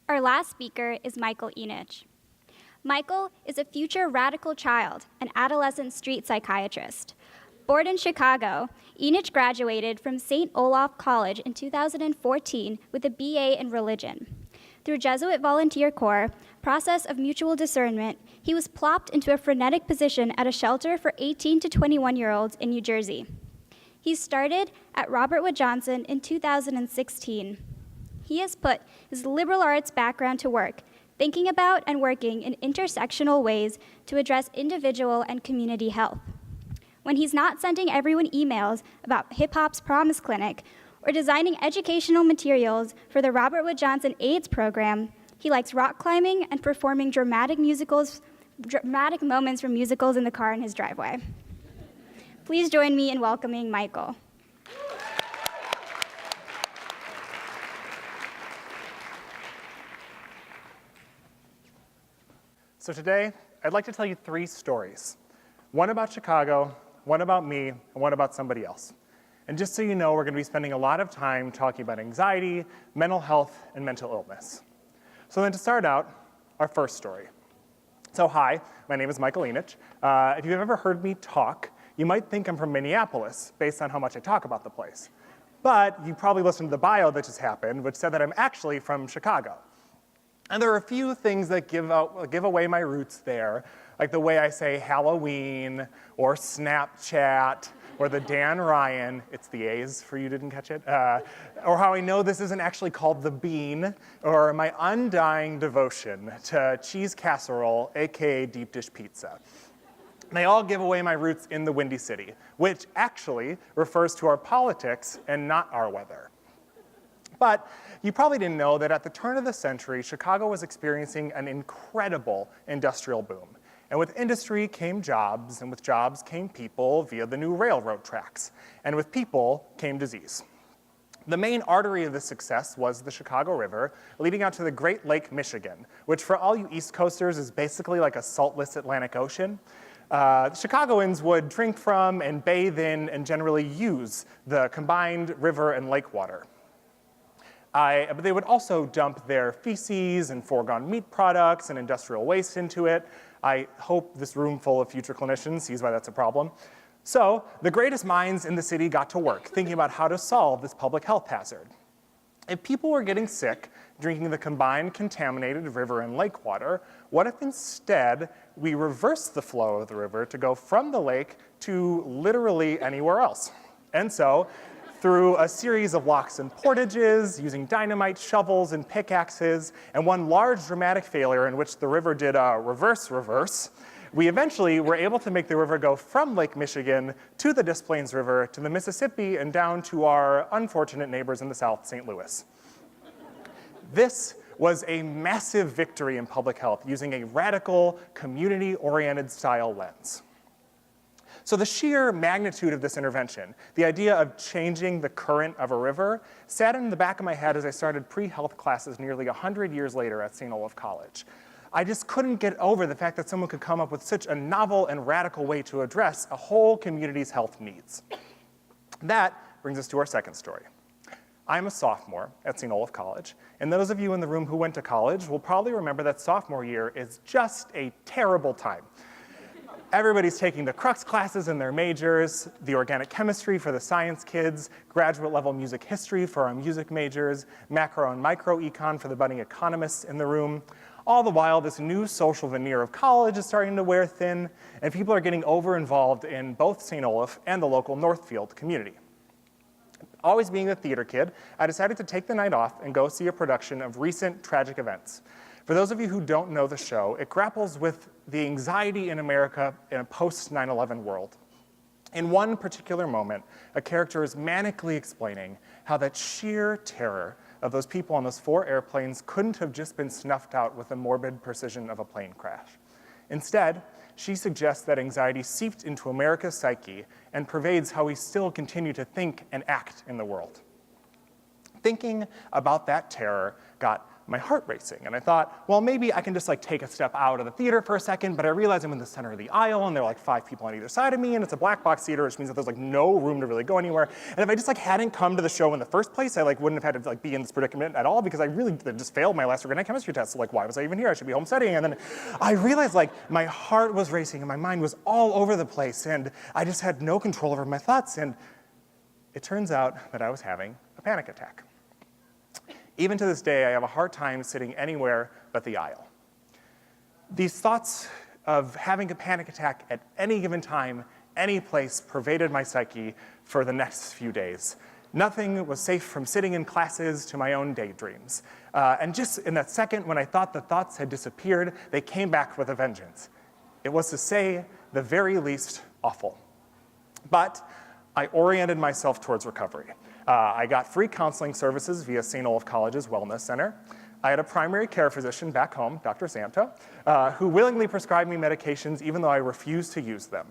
Our last speaker is Michael Enich. Michael is a future radical child, an adolescent street psychiatrist. Born in Chicago, Enich graduated from St. Olaf College in 2014 with a BA in religion. Through Jesuit Volunteer Corps, process of mutual discernment, he was plopped into a frenetic position at a shelter for 18 to 21-year-olds in New Jersey. He started at Robert Wood Johnson in 2016. He has put his liberal arts background to work, thinking about and working in intersectional ways to address individual and community health. When he's not sending everyone emails about hip-hop's Promise Clinic or designing educational materials for the Robert Wood Johnson AIDS program, he likes rock climbing and performing dramatic moments from musicals in the car in his driveway. Please join me in welcoming Michael. So today, I'd like to tell you 3 stories. One about Chicago, one about me, and one about somebody else. And just so you know, we're going to be spending a lot of time talking about anxiety, mental health, and mental illness. So then to start out, our first story. So hi, my name is Michael Enich. If you've ever heard me talk, you might think I'm from Minneapolis, based on how much I talk about the place. But you probably listened to the bio that just happened, which said that I'm actually from Chicago. And there are a few things that give away my roots there, like the way I say Halloween, or Snapchat, or the Dan Ryan, it's the A's for you didn't catch it, or how I know this isn't actually called the bean, or my undying devotion to cheese casserole, AKA deep dish pizza. They all give away my roots in the Windy City, which actually refers to our politics and not our weather. But you probably didn't know that at the turn of the century, Chicago was experiencing an incredible industrial boom. And with industry came jobs, and with jobs came people via the new railroad tracks. And with people came disease. The main artery of this success was the Chicago River, leading out to the Great Lake, Michigan, which for all you East Coasters is basically like a saltless Atlantic Ocean. Chicagoans would drink from and bathe in and generally use the combined river and lake water. But they would also dump their feces and foregone meat products and industrial waste into it. I hope this room full of future clinicians sees why that's a problem. So the greatest minds in the city got to work thinking about how to solve this public health hazard. If people were getting sick drinking the combined contaminated river and lake water, what if instead we reversed the flow of the river to go from the lake to literally anywhere else? And so, through a series of locks and portages, using dynamite, shovels, and pickaxes, and one large dramatic failure in which the river did a reverse, we eventually were able to make the river go from Lake Michigan to the Des Plaines River, to the Mississippi, and down to our unfortunate neighbors in the south, St. Louis. This was a massive victory in public health using a radical, community-oriented style lens. So the sheer magnitude of this intervention, the idea of changing the current of a river, sat in the back of my head as I started pre-health classes nearly 100 years later at St. Olaf College. I just couldn't get over the fact that someone could come up with such a novel and radical way to address a whole community's health needs. That brings us to our second story. I'm a sophomore at St. Olaf College, and those of you in the room who went to college will probably remember that sophomore year is just a terrible time. Everybody's taking the crux classes in their majors, the organic chemistry for the science kids, graduate level music history for our music majors, macro and micro econ for the budding economists in the room. All the while, this new social veneer of college is starting to wear thin, and people are getting over-involved in both St. Olaf and the local Northfield community. Always being a theater kid, I decided to take the night off and go see a production of recent tragic events. For those of you who don't know the show, it grapples with the anxiety in America in a post-9/11 world. In one particular moment, a character is manically explaining how that sheer terror of those people on those 4 airplanes couldn't have just been snuffed out with the morbid precision of a plane crash. Instead, she suggests that anxiety seeped into America's psyche and pervades how we still continue to think and act in the world. Thinking about that terror got my heart racing. And I thought, well, maybe I can just like take a step out of the theater for a second, but I realized I'm in the center of the aisle and there are like 5 people on either side of me, and it's a black box theater, which means that there's like no room to really go anywhere. And if I just like hadn't come to the show in the first place, I like wouldn't have had to like be in this predicament at all, because I really just failed my last organic chemistry test. So like, why was I even here? I should be home studying. And then I realized like my heart was racing and my mind was all over the place, and I just had no control over my thoughts. And it turns out that I was having a panic attack. Even to this day, I have a hard time sitting anywhere but the aisle. These thoughts of having a panic attack at any given time, any place, pervaded my psyche for the next few days. Nothing was safe from sitting in classes to my own daydreams. And just in that second when I thought the thoughts had disappeared, they came back with a vengeance. It was to say the very least awful. But I oriented myself towards recovery. I got free counseling services via St. Olaf College's Wellness Center. I had a primary care physician back home, Dr. Samto, who willingly prescribed me medications even though I refused to use them.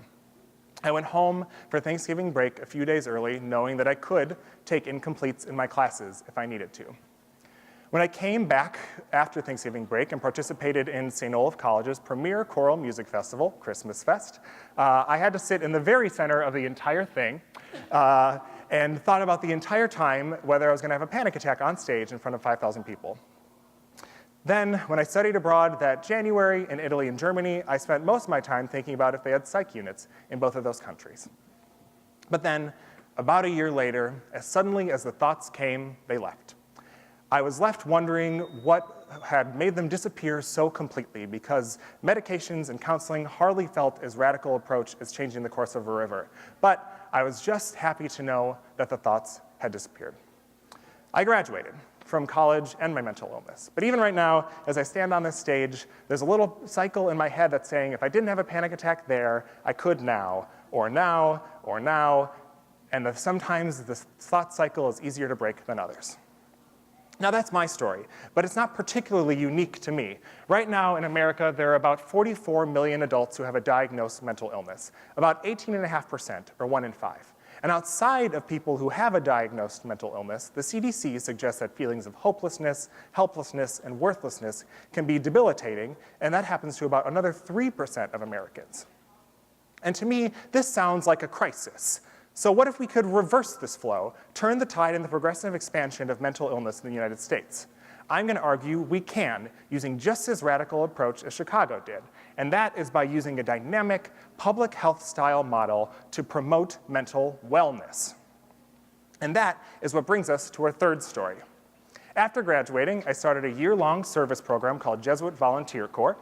I went home for Thanksgiving break a few days early, knowing that I could take incompletes in my classes if I needed to. When I came back after Thanksgiving break and participated in St. Olaf College's premier choral music festival, Christmas Fest, I had to sit in the very center of the entire thing and thought about the entire time whether I was going to have a panic attack on stage in front of 5,000 people. Then, when I studied abroad that January in Italy and Germany, I spent most of my time thinking about if they had psych units in both of those countries. But then, about a year later, as suddenly as the thoughts came, they left. I was left wondering what had made them disappear so completely, because medications and counseling hardly felt as radical approach as changing the course of a river. But I was just happy to know that the thoughts had disappeared. I graduated from college and my mental illness. But even right now, as I stand on this stage, there's a little cycle in my head that's saying if I didn't have a panic attack there, I could now, or now, or now. And sometimes this thought cycle is easier to break than others. Now that's my story, but it's not particularly unique to me. Right now in America, there are about 44 million adults who have a diagnosed mental illness, about 18.5%, or 1 in 5. And outside of people who have a diagnosed mental illness, the CDC suggests that feelings of hopelessness, helplessness, and worthlessness can be debilitating, and that happens to about another 3% of Americans. And to me, this sounds like a crisis. So what if we could reverse this flow, turn the tide in the progressive expansion of mental illness in the United States? I'm going to argue we can, using just as radical approach as Chicago did, and that is by using a dynamic public health style model to promote mental wellness. And that is what brings us to our third story. After graduating, I started a year-long service program called Jesuit Volunteer Corps.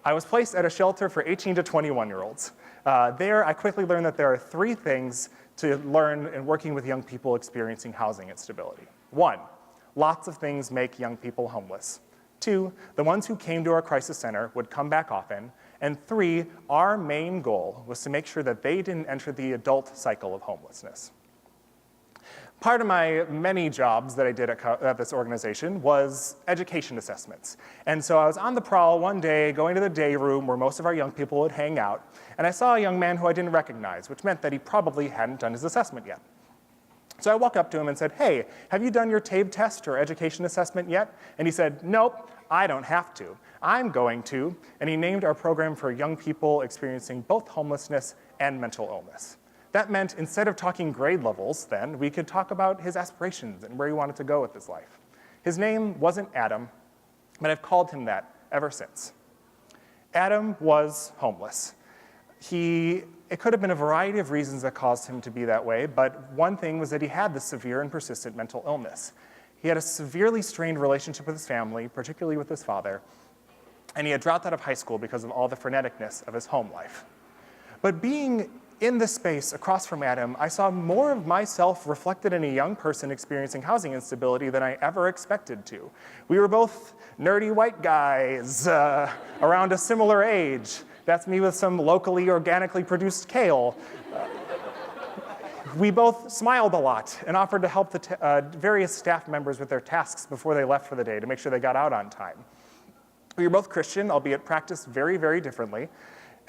I was placed at a shelter for 18 to 21-year-olds. There, I quickly learned that there are 3 things to learn in working with young people experiencing housing instability. 1, lots of things make young people homeless. 2, the ones who came to our crisis center would come back often. And 3, our main goal was to make sure that they didn't enter the adult cycle of homelessness. Part of my many jobs that I did at this organization was education assessments. And so I was on the prowl one day, going to the day room where most of our young people would hang out, and I saw a young man who I didn't recognize, which meant that he probably hadn't done his assessment yet. So I walked up to him and said, "Hey, have you done your TABE test or education assessment yet?" And he said, "Nope, I don't have to. I'm going to." And he named our program for young people experiencing both homelessness and mental illness. That meant instead of talking grade levels then, we could talk about his aspirations and where he wanted to go with his life. His name wasn't Adam, but I've called him that ever since. Adam was homeless. It could have been a variety of reasons that caused him to be that way, but one thing was that he had this severe and persistent mental illness. He had a severely strained relationship with his family, particularly with his father, and he had dropped out of high school because of all the freneticness of his home life. But being in this space across from Adam, I saw more of myself reflected in a young person experiencing housing instability than I ever expected to. We were both nerdy white guys around a similar age. That's me with some locally organically produced kale. We both smiled a lot and offered to help the various staff members with their tasks before they left for the day to make sure they got out on time. We were both Christian, albeit practiced very, very differently.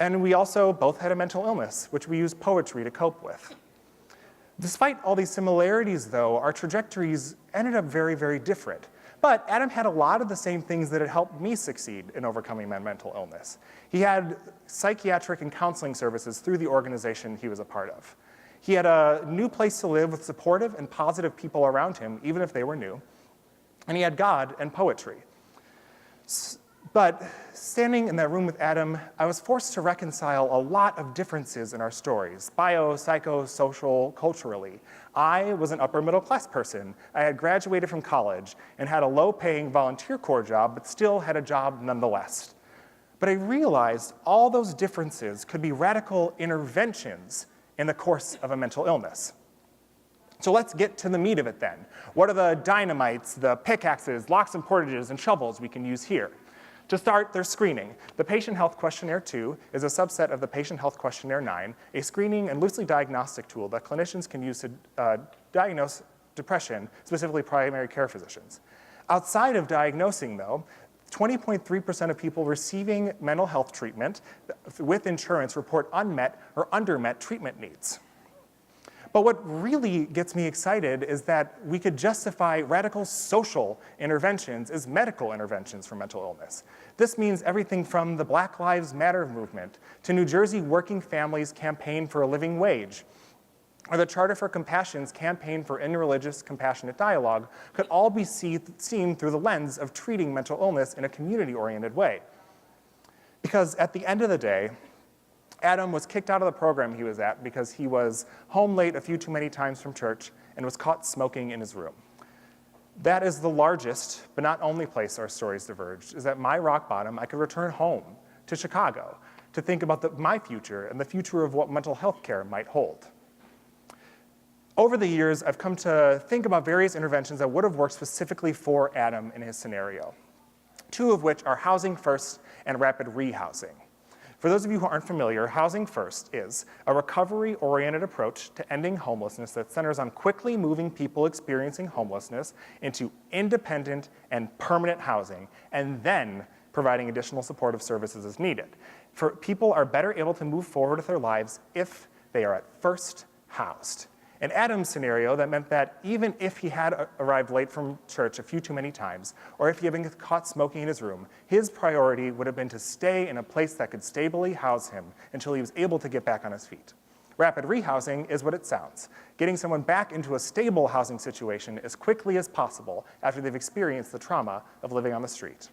And we also both had a mental illness, which we used poetry to cope with. Despite all these similarities, though, our trajectories ended up very, very different. But Adam had a lot of the same things that had helped me succeed in overcoming my mental illness. He had psychiatric and counseling services through the organization he was a part of. He had a new place to live with supportive and positive people around him, even if they were new. And he had God and poetry. But standing in that room with Adam, I was forced to reconcile a lot of differences in our stories, bio, psycho, social, culturally. I was an upper middle class person. I had graduated from college and had a low-paying volunteer corps job, but still had a job nonetheless. But I realized all those differences could be radical interventions in the course of a mental illness. So let's get to the meat of it then. What are the dynamites, the pickaxes, locks and portages, and shovels we can use here? To start, there's screening. The Patient Health Questionnaire 2 is a subset of the Patient Health Questionnaire 9, a screening and loosely diagnostic tool that clinicians can use to diagnose depression, specifically primary care physicians. Outside of diagnosing, though, 20.3% of people receiving mental health treatment with insurance report unmet or undermet treatment needs. But what really gets me excited is that we could justify radical social interventions as medical interventions for mental illness. This means everything from the Black Lives Matter movement to New Jersey Working Families Campaign for a Living Wage, or the Charter for Compassion's Campaign for Interreligious Compassionate Dialogue could all be seen through the lens of treating mental illness in a community-oriented way. Because at the end of the day, Adam was kicked out of the program he was at because he was home late a few too many times from church and was caught smoking in his room. That is the largest, but not only place our stories diverged, is at my rock bottom, I could return home to Chicago to think about my future and the future of what mental health care might hold. Over the years, I've come to think about various interventions that would have worked specifically for Adam in his scenario, two of which are Housing First and Rapid Rehousing. For those of you who aren't familiar, Housing First is a recovery-oriented approach to ending homelessness that centers on quickly moving people experiencing homelessness into independent and permanent housing, and then providing additional supportive services as needed. For people are better able to move forward with their lives if they are at first housed. In Adam's scenario, that meant that even if he had arrived late from church a few too many times, or if he had been caught smoking in his room, his priority would have been to stay in a place that could stably house him until he was able to get back on his feet. Rapid rehousing is what it sounds, getting someone back into a stable housing situation as quickly as possible after they've experienced the trauma of living on the street.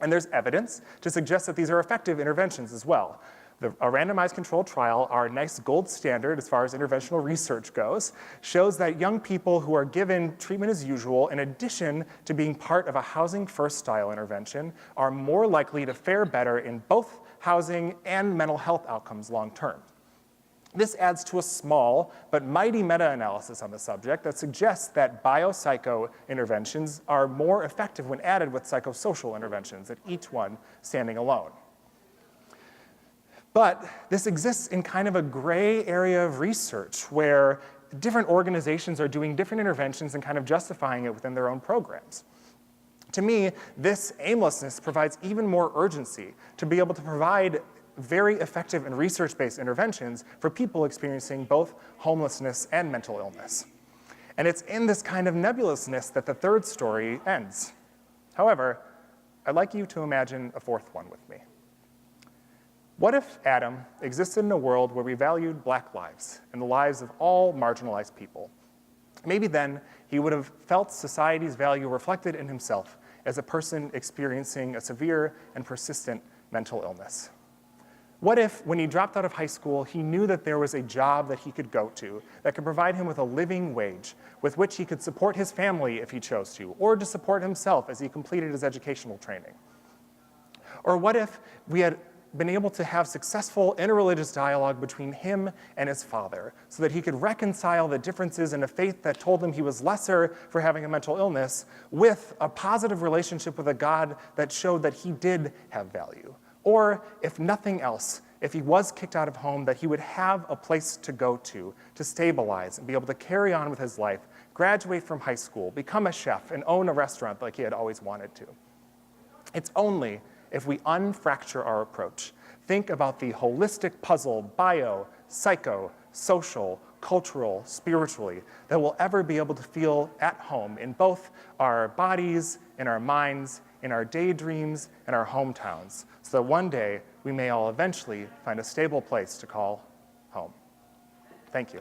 And there's evidence to suggest that these are effective interventions as well. A randomized controlled trial, our nice gold standard as far as interventional research goes, shows that young people who are given treatment as usual, in addition to being part of a Housing First style intervention, are more likely to fare better in both housing and mental health outcomes long term. This adds to a small but mighty meta-analysis on the subject that suggests that biopsycho interventions are more effective when added with psychosocial interventions, at each one standing alone. But this exists in kind of a gray area of research where different organizations are doing different interventions and kind of justifying it within their own programs. To me, this aimlessness provides even more urgency to be able to provide very effective and research-based interventions for people experiencing both homelessness and mental illness. And it's in this kind of nebulousness that the third story ends. However, I'd like you to imagine a fourth one with me. What if Adam existed in a world where we valued Black lives and the lives of all marginalized people? Maybe then he would have felt society's value reflected in himself as a person experiencing a severe and persistent mental illness. What if, when he dropped out of high school, he knew that there was a job that he could go to that could provide him with a living wage with which he could support his family if he chose to, or to support himself as he completed his educational training? Or what if we had been able to have successful interreligious dialogue between him and his father so that he could reconcile the differences in a faith that told him he was lesser for having a mental illness with a positive relationship with a God that showed that he did have value? Or, if nothing else, if he was kicked out of home, that he would have a place to go to stabilize and be able to carry on with his life, graduate from high school, become a chef, and own a restaurant like he had always wanted to. It's only if we unfracture our approach, think about the holistic puzzle, bio, psycho, social, cultural, spiritually, that we'll ever be able to feel at home in both our bodies, in our minds, in our daydreams, and our hometowns, so that one day we may all eventually find a stable place to call home. Thank you.